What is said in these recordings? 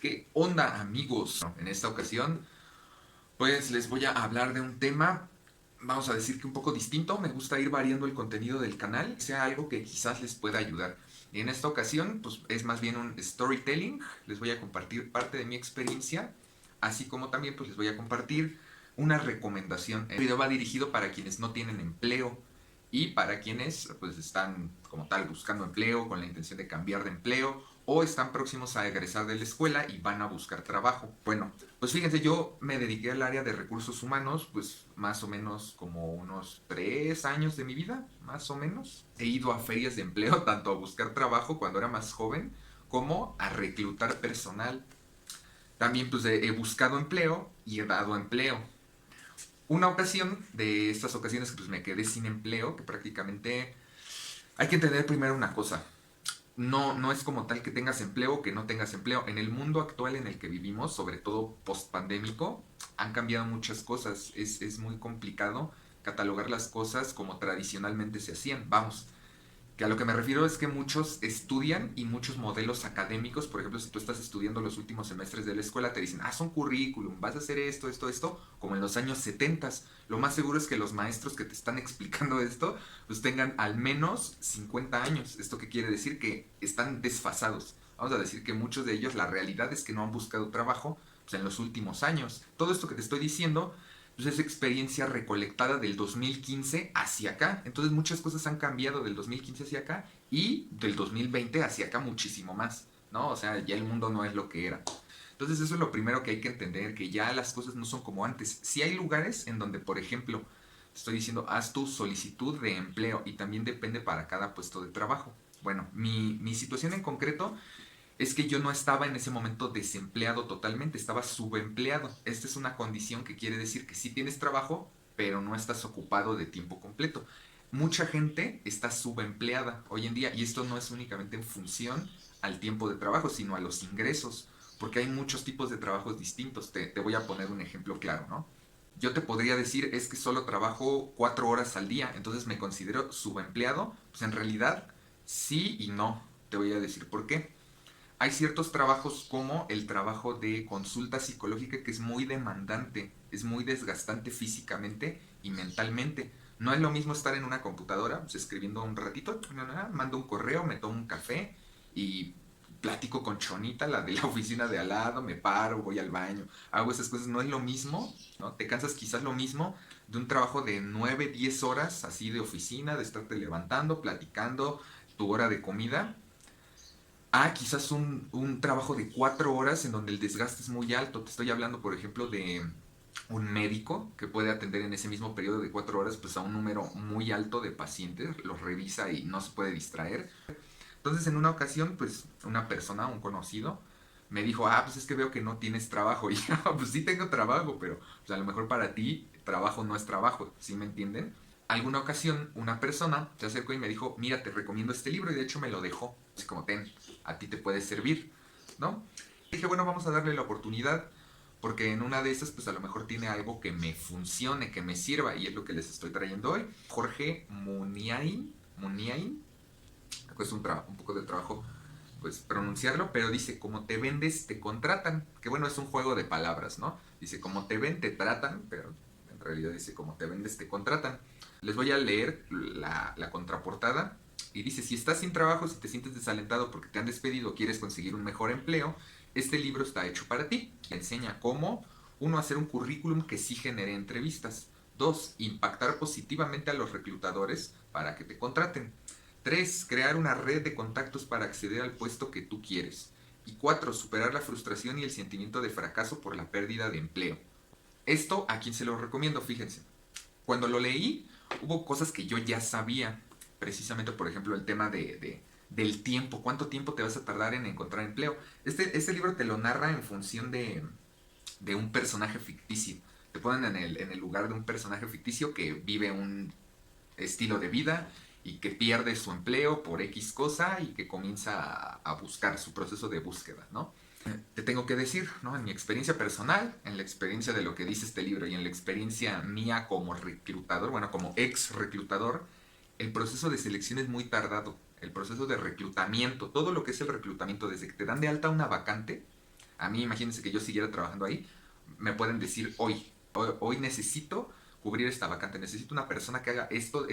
¿Qué onda, amigos? En esta ocasión, pues les voy a hablar de un tema, vamos a decir que un poco distinto. Me gusta ir variando el contenido del canal, sea algo que quizás les pueda ayudar. Y en esta ocasión, pues es más bien un storytelling. Les voy a compartir parte de mi experiencia, así como también pues les voy a compartir una recomendación. El video va dirigido para quienes no tienen empleo y para quienes pues están como tal buscando empleo con la intención de cambiar de empleo o están próximos a egresar de la escuela y van a buscar trabajo. Bueno, pues fíjense, yo me dediqué al área de recursos humanos, pues más o menos como unos 3 años de mi vida, más o menos. He ido a ferias de empleo, tanto a buscar trabajo cuando era más joven, como a reclutar personal. También pues he buscado empleo y he dado empleo. Una ocasión de estas ocasiones que pues me quedé sin empleo, que prácticamente hay que entender primero una cosa. No es como tal que tengas empleo o que no tengas empleo. En el mundo actual en el que vivimos, sobre todo post-pandémico, han cambiado muchas cosas. Es muy complicado catalogar las cosas como tradicionalmente se hacían. Vamos, que a lo que me refiero es que muchos estudian y muchos modelos académicos, por ejemplo, si tú estás estudiando los últimos semestres de la escuela, te dicen, haz un currículum, vas a hacer esto, esto, esto, como en los años 70. Lo más seguro es que los maestros que te están explicando esto, pues tengan al menos 50 años. ¿Esto qué quiere decir? Que están desfasados. Vamos a decir que muchos de ellos, la realidad es que no han buscado trabajo pues, en los últimos años. Todo esto que te estoy diciendo pues es experiencia recolectada del 2015 hacia acá. Entonces muchas cosas han cambiado del 2015 hacia acá y del 2020 hacia acá muchísimo más, ¿no? O sea, ya el mundo no es lo que era. Entonces eso es lo primero que hay que entender, que ya las cosas no son como antes. Sí hay lugares en donde, por ejemplo, te estoy diciendo, haz tu solicitud de empleo y también depende para cada puesto de trabajo. Bueno, mi situación en concreto es que yo no estaba en ese momento desempleado totalmente, estaba subempleado. Esta es una condición que quiere decir que sí tienes trabajo, pero no estás ocupado de tiempo completo. Mucha gente está subempleada hoy en día y esto no es únicamente en función al tiempo de trabajo, sino a los ingresos, porque hay muchos tipos de trabajos distintos. Te voy a poner un ejemplo claro, ¿no? Yo te podría decir es que solo trabajo 4 horas al día, entonces me considero subempleado. Pues en realidad sí y no. Te voy a decir por qué. Hay ciertos trabajos como el trabajo de consulta psicológica que es muy demandante, es muy desgastante físicamente y mentalmente. No es lo mismo estar en una computadora, pues, escribiendo un ratito, mando un correo, me tomo un café y platico con Chonita, la de la oficina de al lado, me paro, voy al baño, hago esas cosas. No es lo mismo, ¿no? Te cansas quizás lo mismo de un trabajo de 9 10 horas así de oficina, de estarte levantando, platicando, tu hora de comida, quizás un trabajo de 4 horas en donde el desgaste es muy alto. Te estoy hablando, por ejemplo, de un médico que puede atender en ese mismo periodo de 4 horas pues a un número muy alto de pacientes, los revisa y no se puede distraer. Entonces en una ocasión pues una persona, un conocido, me dijo, pues es que veo que no tienes trabajo. Y yo, pues sí tengo trabajo, pero pues, a lo mejor para ti trabajo no es trabajo, ¿sí me entienden? Alguna ocasión una persona se acercó y me dijo, mira, te recomiendo este libro y de hecho me lo dejó. Así como, ten, a ti te puede servir, ¿no? Y dije, bueno, vamos a darle la oportunidad porque en una de esas pues a lo mejor tiene algo que me funcione, que me sirva y es lo que les estoy trayendo hoy. Jorge Muniain, cuesta un poco de trabajo pues pronunciarlo, pero dice, como te vendes, te contratan, que bueno, es un juego de palabras, ¿no? Dice, como te ven, te tratan, pero en realidad dice, como te vendes, te contratan. Les voy a leer la contraportada y dice, si estás sin trabajo, si te sientes desalentado porque te han despedido o quieres conseguir un mejor empleo, este libro está hecho para ti. Enseña cómo, uno, hacer un currículum que sí genere entrevistas. Dos, impactar positivamente a los reclutadores para que te contraten. 3. Crear una red de contactos para acceder al puesto que tú quieres. Y 4. Superar la frustración y el sentimiento de fracaso por la pérdida de empleo. Esto a quien se lo recomiendo, fíjense. Cuando lo leí, hubo cosas que yo ya sabía. Precisamente, por ejemplo, el tema del tiempo. ¿Cuánto tiempo te vas a tardar en encontrar empleo? Este libro te lo narra en función de un personaje ficticio. Te ponen en el lugar de un personaje ficticio que vive un estilo de vida y que pierde su empleo por X cosa y que comienza a buscar su proceso de búsqueda, ¿no? Te tengo que decir, ¿no? En mi experiencia personal, en la experiencia de lo que dice este libro y en la experiencia mía como reclutador, bueno, como ex reclutador, el proceso de selección es muy tardado. El proceso de reclutamiento, todo lo que es el reclutamiento, desde que te dan de alta una vacante A mí, imagínense que yo siguiera trabajando ahí, me pueden decir hoy necesito cubrir esta vacante, necesito una persona que haga esto.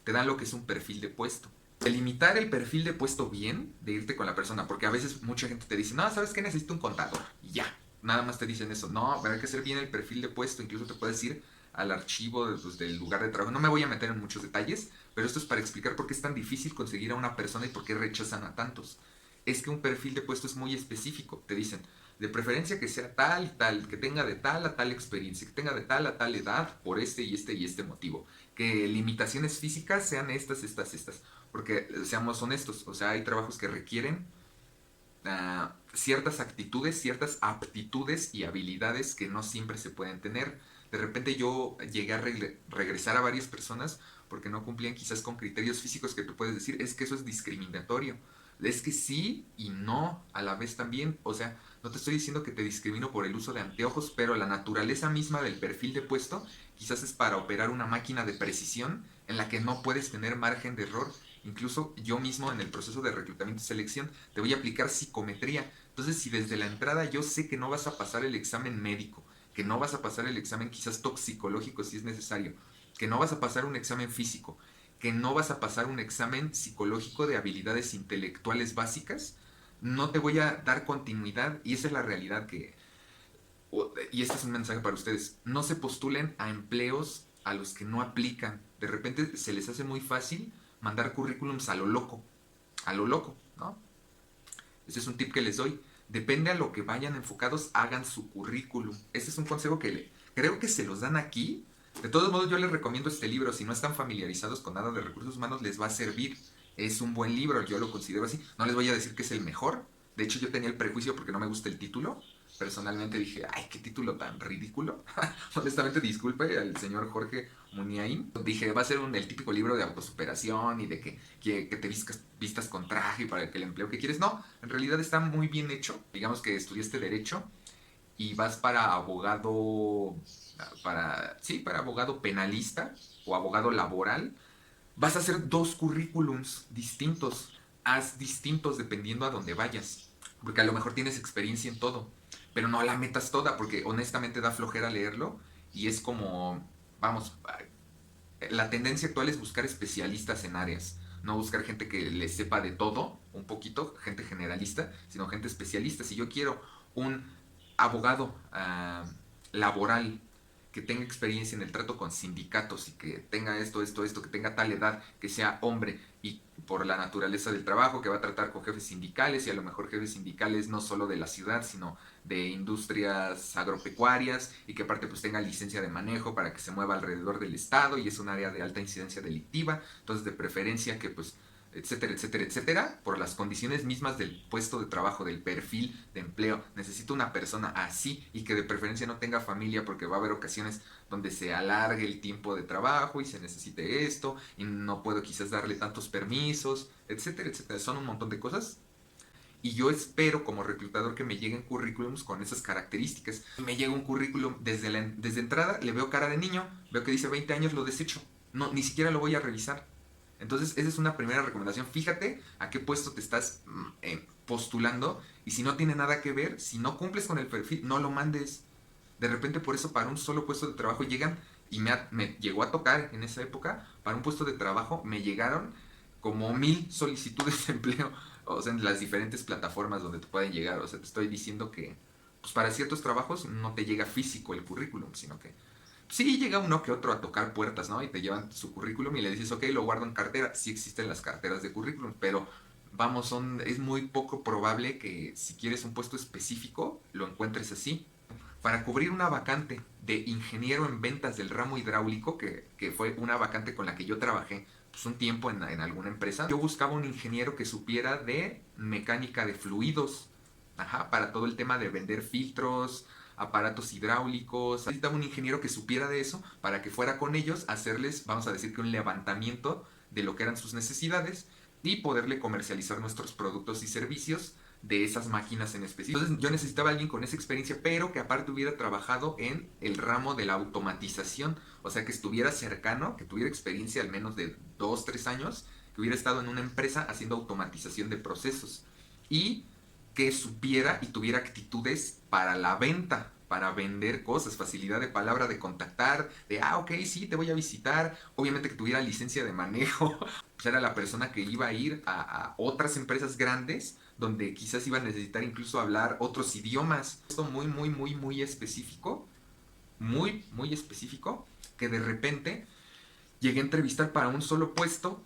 Te dan lo que es un perfil de puesto. Delimitar el perfil de puesto bien, de irte con la persona, porque a veces mucha gente te dice, no, ¿sabes qué? Necesito un contador. Y ya, nada más te dicen eso. No, pero hay que hacer bien el perfil de puesto, incluso te puedes ir al archivo pues, del lugar de trabajo. No me voy a meter en muchos detalles, pero esto es para explicar por qué es tan difícil conseguir a una persona y por qué rechazan a tantos. Es que un perfil de puesto es muy específico. Te dicen, de preferencia que sea tal y tal, que tenga de tal a tal experiencia, que tenga de tal a tal edad, por este motivo. Que limitaciones físicas sean estas. Porque seamos honestos, o sea, hay trabajos que requieren ciertas actitudes, ciertas aptitudes y habilidades que no siempre se pueden tener. De repente yo llegué a regresar a varias personas porque no cumplían quizás con criterios físicos que tú puedes decir, es que eso es discriminatorio. Es que sí y no a la vez también. O sea, no te estoy diciendo que te discrimino por el uso de anteojos, pero la naturaleza misma del perfil de puesto quizás es para operar una máquina de precisión en la que no puedes tener margen de error. Incluso yo mismo en el proceso de reclutamiento y selección te voy a aplicar psicometría. Entonces, si desde la entrada yo sé que no vas a pasar el examen médico, que no vas a pasar el examen quizás toxicológico si es necesario, que no vas a pasar un examen físico, que no vas a pasar un examen psicológico de habilidades intelectuales básicas, no te voy a dar continuidad y esa es la realidad y este es un mensaje para ustedes, no se postulen a empleos a los que no aplican. De repente se les hace muy fácil mandar currículums a lo loco, ¿no? Ese es un tip que les doy. Depende a lo que vayan enfocados, hagan su currículum. Ese es un consejo que creo que se los dan aquí. De todos modos, yo les recomiendo este libro. Si no están familiarizados con nada de recursos humanos, les va a servir. Es un buen libro, yo lo considero así. No les voy a decir que es el mejor. De hecho, yo tenía el prejuicio porque no me gusta el título. Personalmente dije, ay, qué título tan ridículo. Honestamente, disculpe al señor Jorge Muniain. Dije, va a ser el típico libro de autosuperación y de que te vistas con traje para el empleo que quieres. No, en realidad está muy bien hecho. Digamos que estudiaste Derecho y vas para abogado, para abogado penalista o abogado laboral. Vas a hacer dos currículums distintos. Haz distintos dependiendo a dónde vayas. Porque a lo mejor tienes experiencia en todo. Pero no la metas toda porque honestamente da flojera leerlo. Y es como, vamos, la tendencia actual es buscar especialistas en áreas. No buscar gente que le sepa de todo, un poquito, gente generalista, sino gente especialista. Si yo quiero un abogado laboral que tenga experiencia en el trato con sindicatos y que tenga esto, que tenga tal edad, que sea hombre y por la naturaleza del trabajo, que va a tratar con jefes sindicales y a lo mejor jefes sindicales no solo de la ciudad, sino de industrias agropecuarias y que aparte pues tenga licencia de manejo para que se mueva alrededor del estado y es un área de alta incidencia delictiva, entonces de preferencia que pues etcétera, por las condiciones mismas del puesto de trabajo, del perfil de empleo. Necesito una persona así y que de preferencia no tenga familia porque va a haber ocasiones donde se alargue el tiempo de trabajo y se necesite esto y no puedo quizás darle tantos permisos, etcétera. Son un montón de cosas. Y yo espero como reclutador que me lleguen currículums con esas características. Me llega un currículum desde entrada, le veo cara de niño, veo que dice 20 años, lo desecho. No, ni siquiera lo voy a revisar. Entonces, esa es una primera recomendación. Fíjate a qué puesto te estás postulando y si no tiene nada que ver, si no cumples con el perfil, no lo mandes. De repente, por eso, para un solo puesto de trabajo llegan, y me llegó a tocar en esa época, para un puesto de trabajo me llegaron como 1000 solicitudes de empleo, o sea, en las diferentes plataformas donde te pueden llegar. O sea, te estoy diciendo que pues para ciertos trabajos no te llega físico el currículum, sino que sí llega uno que otro a tocar puertas, ¿no? Y te llevan su currículum y le dices, ok, lo guardo en cartera. Sí existen las carteras de currículum, pero vamos, es muy poco probable que si quieres un puesto específico, lo encuentres así. Para cubrir una vacante de ingeniero en ventas del ramo hidráulico, que fue una vacante con la que yo trabajé pues, un tiempo en alguna empresa, yo buscaba un ingeniero que supiera de mecánica de fluidos, para todo el tema de vender filtros, aparatos hidráulicos. Necesitaba un ingeniero que supiera de eso para que fuera con ellos a hacerles, vamos a decir que un levantamiento de lo que eran sus necesidades y poderle comercializar nuestros productos y servicios de esas máquinas en específico. Entonces yo necesitaba a alguien con esa experiencia, pero que aparte hubiera trabajado en el ramo de la automatización, o sea, que estuviera cercano, que tuviera experiencia al menos de 2, 3 años, que hubiera estado en una empresa haciendo automatización de procesos. Y que supiera y tuviera actitudes para la venta, para vender cosas, facilidad de palabra, de contactar, de, ok, sí, te voy a visitar, obviamente que tuviera licencia de manejo, pues era la persona que iba a ir a otras empresas grandes, donde quizás iba a necesitar incluso hablar otros idiomas. Esto muy, muy, muy, muy específico, muy, muy específico, que de repente llegué a entrevistar para un solo puesto,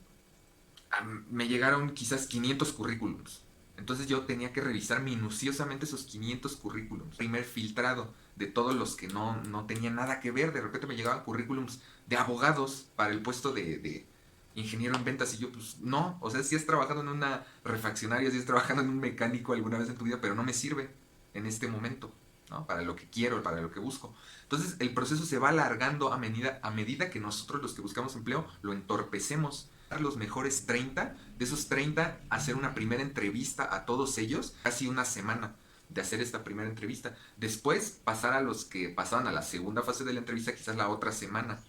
me llegaron quizás 500 currículums. Entonces yo tenía que revisar minuciosamente esos 500 currículums. Primer filtrado de todos los que no tenían nada que ver. De repente me llegaban currículums de abogados para el puesto de ingeniero en ventas. Y yo, pues no. O sea, si has trabajado en una refaccionaria, si has trabajado en un mecánico alguna vez en tu vida, pero no me sirve en este momento, ¿no? Para lo que quiero, para lo que busco. Entonces el proceso se va alargando a medida que nosotros los que buscamos empleo lo entorpecemos. Los mejores 30, de esos 30 hacer una primera entrevista a todos ellos, casi una semana de hacer esta primera entrevista. Después pasar a los que pasaban a la segunda fase de la entrevista quizás la otra semana.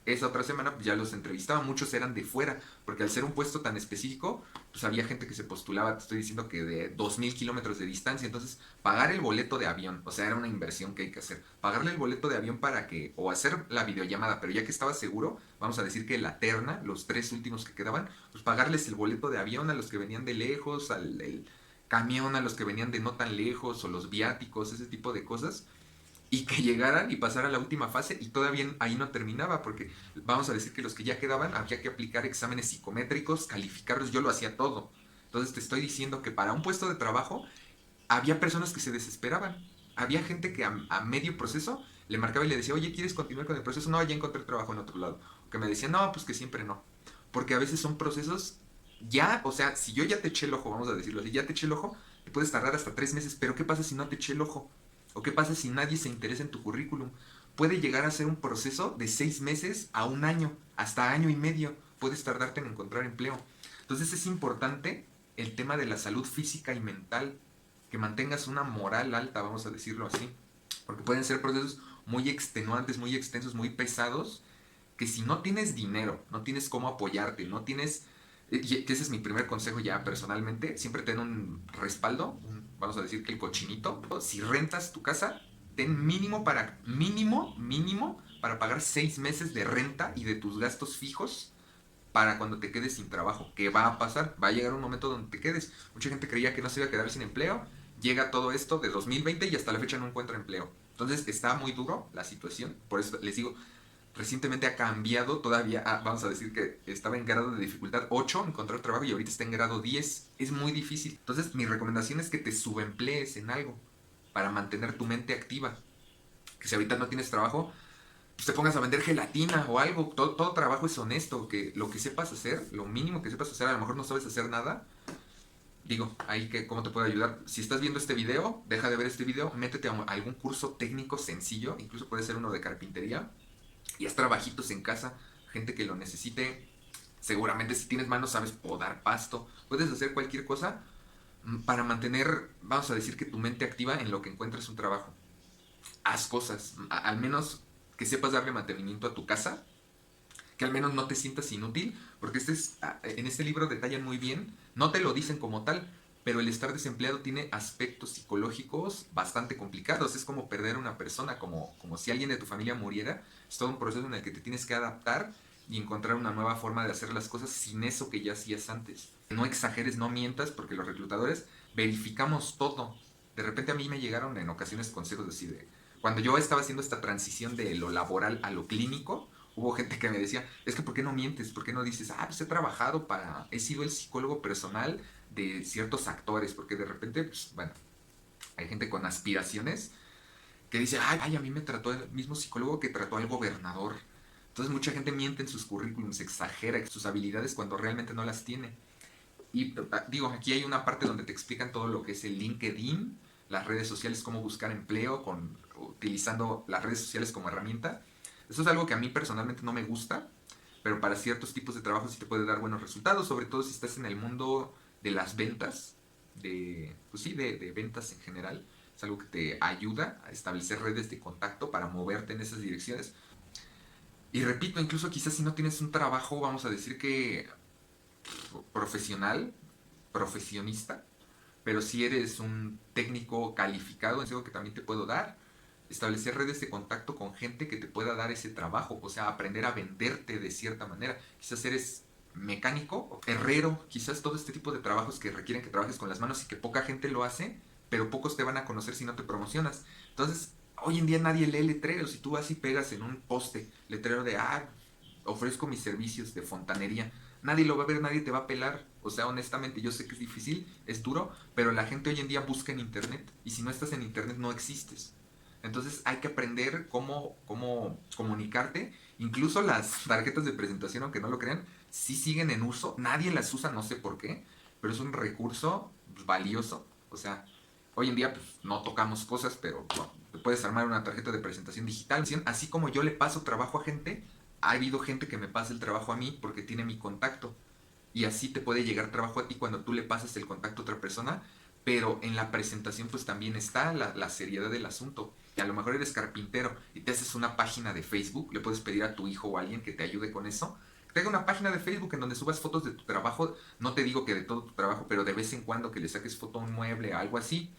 Esa otra semana pues ya los entrevistaba, muchos eran de fuera, porque al ser un puesto tan específico, pues había gente que se postulaba, te estoy diciendo que de 2000 kilómetros de distancia, entonces pagar el boleto de avión, o sea, era una inversión que hay que hacer, pagarle el boleto de avión para que, o hacer la videollamada, pero ya que estaba seguro, vamos a decir que la terna, los 3 últimos que quedaban, pues pagarles el boleto de avión a los que venían de lejos, al el camión a los que venían de no tan lejos, o los viáticos, ese tipo de cosas, y que llegaran y pasaran a la última fase y todavía ahí no terminaba porque vamos a decir que los que ya quedaban había que aplicar exámenes psicométricos, calificarlos, yo lo hacía todo. Entonces te estoy diciendo que para un puesto de trabajo había personas que se desesperaban. Había gente que a medio proceso le marcaba y le decía, oye, ¿quieres continuar con el proceso? No, ya encontré trabajo en otro lado. O que me decía, no, pues que siempre no. Porque a veces son procesos ya, o sea, si yo ya te eché el ojo, vamos a decirlo así, ya te eché el ojo, te puedes tardar hasta 3 meses, pero ¿qué pasa si no te eché el ojo? ¿O qué pasa si nadie se interesa en tu currículum? Puede llegar a ser un proceso de 6 meses a un año, hasta año y medio. Puedes tardarte en encontrar empleo. Entonces es importante el tema de la salud física y mental, que mantengas una moral alta, vamos a decirlo así. Porque pueden ser procesos muy extenuantes, muy extensos, muy pesados, que si no tienes dinero, no tienes cómo apoyarte, no tienes, que ese es mi primer consejo ya personalmente, siempre ten un respaldo, vamos a decir que el cochinito, si rentas tu casa, ten mínimo para pagar 6 meses de renta y de tus gastos fijos para cuando te quedes sin trabajo. ¿Qué va a pasar? Va a llegar un momento donde te quedes. Mucha gente creía que no se iba a quedar sin empleo. Llega todo esto de 2020 y hasta la fecha no encuentra empleo. Entonces está muy duro la situación. Por eso les digo, recientemente ha cambiado todavía, vamos a decir que estaba en grado de dificultad 8 encontrar trabajo y ahorita está en grado 10. Es muy difícil. Entonces mi recomendación es que te subemplees en algo para mantener tu mente activa. Que si ahorita no tienes trabajo, pues te pongas a vender gelatina o algo. Todo trabajo es honesto. Que lo que sepas hacer, lo mínimo que sepas hacer, a lo mejor no sabes hacer nada. Digo, ahí que cómo te puedo ayudar. Si estás viendo este video, deja de ver este video, métete a algún curso técnico sencillo, incluso puede ser uno de carpintería, y haz trabajitos en casa, gente que lo necesite. Seguramente si tienes manos sabes podar pasto, puedes hacer cualquier cosa para mantener, vamos a decir que tu mente activa en lo que encuentres un trabajo. Haz cosas, al menos que sepas darle mantenimiento a tu casa, que al menos no te sientas inútil, porque en este libro detallan muy bien, no te lo dicen como tal, pero el estar desempleado tiene aspectos psicológicos bastante complicados. Es como perder a una persona, como si alguien de tu familia muriera. Es todo un proceso en el que te tienes que adaptar y encontrar una nueva forma de hacer las cosas sin eso que ya hacías antes. No exageres, no mientas, porque los reclutadores verificamos todo. De repente a mí me llegaron en ocasiones consejos así de... Cuando yo estaba haciendo esta transición de lo laboral a lo clínico, hubo gente que me decía, es que ¿por qué no mientes? ¿Por qué no dices, pues he trabajado he sido el psicólogo personal de ciertos actores? Porque de repente, pues, bueno, hay gente con aspiraciones que dice, a mí me trató el mismo psicólogo que trató al gobernador. Entonces mucha gente miente en sus currículums, exagera sus habilidades cuando realmente no las tiene. Y digo, aquí hay una parte donde te explican todo lo que es el LinkedIn, las redes sociales, cómo buscar empleo utilizando las redes sociales como herramienta. Eso es algo que a mí personalmente no me gusta, pero para ciertos tipos de trabajo sí te puede dar buenos resultados, sobre todo si estás en el mundo de las ventas, pues sí, de ventas en general. Es algo que te ayuda a establecer redes de contacto para moverte en esas direcciones. Y repito, incluso quizás si no tienes un trabajo, vamos a decir que profesional, profesionista, pero si eres un técnico calificado, es algo que también te puedo dar. Establecer redes de contacto con gente que te pueda dar ese trabajo, o sea, aprender a venderte de cierta manera. Quizás eres mecánico, herrero, quizás todo este tipo de trabajos que requieren que trabajes con las manos y que poca gente lo hace, pero pocos te van a conocer si no te promocionas. Entonces, hoy en día nadie lee letreros. Si tú vas y pegas en un poste letrero de, ofrezco mis servicios de fontanería, nadie lo va a ver, nadie te va a pelar. O sea, honestamente, yo sé que es difícil, es duro, pero la gente hoy en día busca en internet, y si no estás en internet no existes. Entonces hay que aprender cómo comunicarte. Incluso las tarjetas de presentación, aunque no lo crean, sí siguen en uso. Nadie las usa, no sé por qué, pero es un recurso valioso. O sea, hoy en día pues, no tocamos cosas, pero bueno, te puedes armar una tarjeta de presentación digital. Así como yo le paso trabajo a gente, ha habido gente que me pasa el trabajo a mí porque tiene mi contacto. Y así te puede llegar trabajo a ti cuando tú le pasas el contacto a otra persona, pero en la presentación pues también está la seriedad del asunto. Y a lo mejor eres carpintero y te haces una página de Facebook, le puedes pedir a tu hijo o a alguien que te ayude con eso. Te haga una página de Facebook en donde subas fotos de tu trabajo, no te digo que de todo tu trabajo, pero de vez en cuando que le saques foto a un mueble, algo así.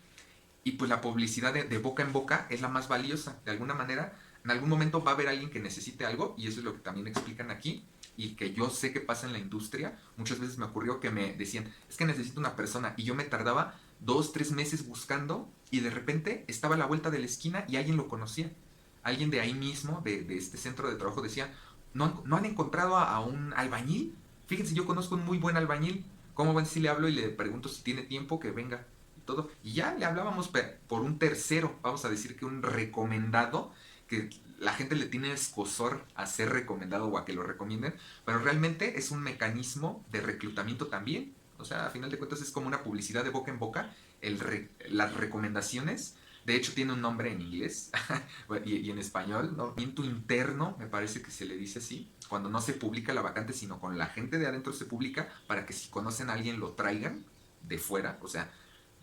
Y pues la publicidad de boca en boca es la más valiosa. De alguna manera, en algún momento va a haber alguien que necesite algo, y eso es lo que también explican aquí, y que yo sé que pasa en la industria. Muchas veces me ocurrió que me decían, es que necesito una persona, y yo me tardaba 2, 3 meses buscando, y de repente estaba a la vuelta de la esquina y alguien lo conocía. Alguien de ahí mismo, de este centro de trabajo, decía, ¿no han encontrado a un albañil? Fíjense, yo conozco un muy buen albañil. ¿Cómo ven si le hablo y le pregunto si tiene tiempo que venga? Y todo. Y ya le hablábamos por un tercero, vamos a decir que un recomendado, que la gente le tiene escozor a ser recomendado o a que lo recomienden, pero realmente es un mecanismo de reclutamiento también. O sea, a final de cuentas es como una publicidad de boca en boca, las recomendaciones. De hecho, tiene un nombre en inglés y en español, ¿no? Viento interno, me parece que se le dice así, cuando no se publica la vacante, sino con la gente de adentro se publica para que si conocen a alguien lo traigan de fuera. O sea,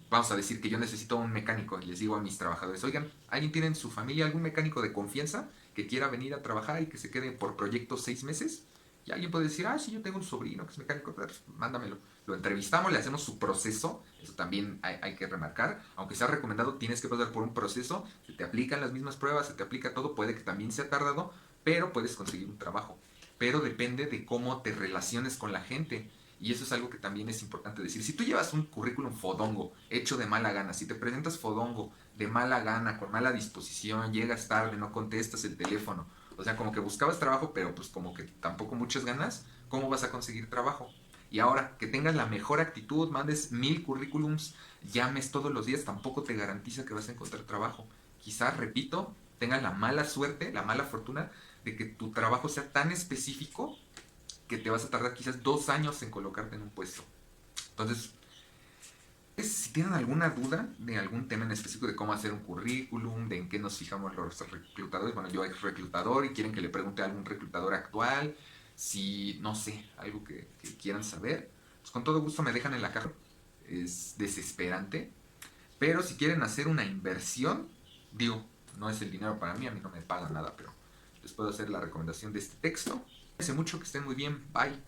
vamos a decir que yo necesito un mecánico y les digo a mis trabajadores, oigan, ¿alguien tiene en su familia algún mecánico de confianza que quiera venir a trabajar y que se quede por proyectos 6 meses? Y alguien puede decir, sí, yo tengo un sobrino que es mecánico, pues, mándamelo. Lo entrevistamos, le hacemos su proceso, eso también hay que remarcar. Aunque sea recomendado, tienes que pasar por un proceso, se te aplican las mismas pruebas, se te aplica todo, puede que también sea tardado, pero puedes conseguir un trabajo. Pero depende de cómo te relaciones con la gente. Y eso es algo que también es importante decir. Si tú llevas un currículum fodongo, hecho de mala gana, si te presentas fodongo, de mala gana, con mala disposición, llegas tarde, no contestas el teléfono, o sea, como que buscabas trabajo, pero pues como que tampoco muchas ganas, ¿cómo vas a conseguir trabajo? Y ahora, que tengas la mejor actitud, mandes 1000 currículums, llames todos los días, tampoco te garantiza que vas a encontrar trabajo. Quizás, repito, tengas la mala suerte, la mala fortuna de que tu trabajo sea tan específico que te vas a tardar quizás 2 años en colocarte en un puesto. Entonces, si tienen alguna duda de algún tema en específico de cómo hacer un currículum, de en qué nos fijamos los reclutadores, bueno, yo ex reclutador y quieren que le pregunte a algún reclutador actual, si, no sé, algo que quieran saber, pues con todo gusto me dejan en la caja. Es desesperante, pero si quieren hacer una inversión, digo, no es el dinero para mí, a mí no me pagan nada, pero les puedo hacer la recomendación de este texto. Hace mucho, que estén muy bien, bye.